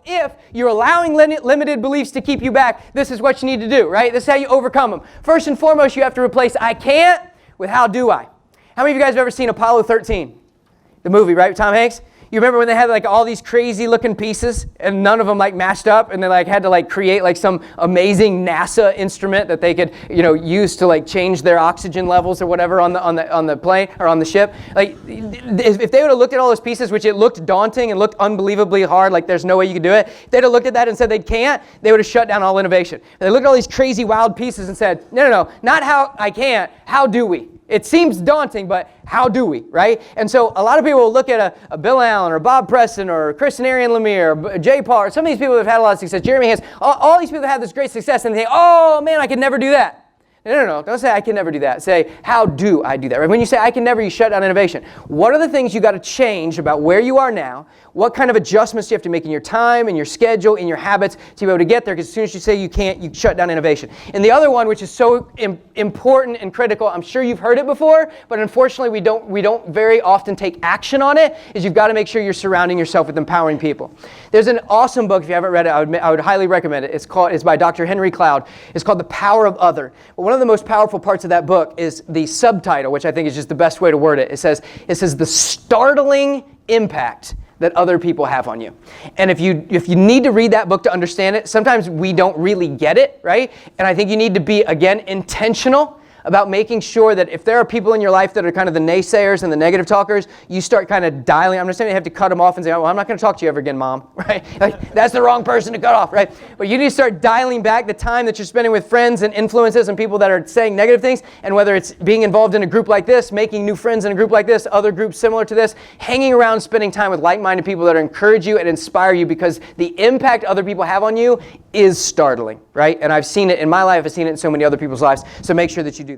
if you're allowing limited beliefs to keep you back, this is what you need to do, right? This is how you overcome them. First and foremost, you have to replace I can't with how do I. How many of you guys have ever seen Apollo 13? The movie, right, with Tom Hanks? You remember when they had like all these crazy looking pieces and none of them like matched up, and they like had to like create like some amazing NASA instrument that they could, use to like change their oxygen levels or whatever on the plane or on the ship. Like if they would have looked at all those pieces, which it looked daunting and looked unbelievably hard, like there's no way you could do it. If they'd have looked at that and said they can't, they would have shut down all innovation. They looked at all these crazy wild pieces and said, no, not how I can't, how do we? It seems daunting, but how do we, right? And so a lot of people will look at a Bill Allen or Bob Preston or Kristen Arian Lemire or Jay Paul or some of these people that have had a lot of success, Jeremy Hans, all these people that have this great success, and they think, oh man, I could never do that. No. Don't say I can never do that. Say, how do I do that? Right? When you say I can never, you shut down innovation. What are the things you got to change about where you are now? What kind of adjustments do you have to make in your time, in your schedule, in your habits to be able to get there? Because as soon as you say you can't, you shut down innovation. And the other one, which is so important and critical, I'm sure you've heard it before, but unfortunately we don't very often take action on it, is you've got to make sure you're surrounding yourself with empowering people. There's an awesome book, if you haven't read it, I would highly recommend it. It's by Dr. Henry Cloud. It's called The Power of Other. But one of the most powerful parts of that book is the subtitle, which I think is just the best way to word it. It says the startling impact that other people have on you. And if you need to read that book to understand it, sometimes we don't really get it, right? And I think you need to be, again, intentional about making sure that if there are people in your life that are kind of the naysayers and the negative talkers, you start kind of dialing. I'm not saying you have to cut them off and say, well, I'm not going to talk to you ever again, Mom, right? Like, that's the wrong person to cut off, right? But you need to start dialing back the time that you're spending with friends and influences and people that are saying negative things, and whether it's being involved in a group like this, making new friends in a group like this, other groups similar to this, hanging around, spending time with like-minded people that encourage you and inspire you, because the impact other people have on you is startling, right? And I've seen it in my life, I've seen it in so many other people's lives, so make sure that you do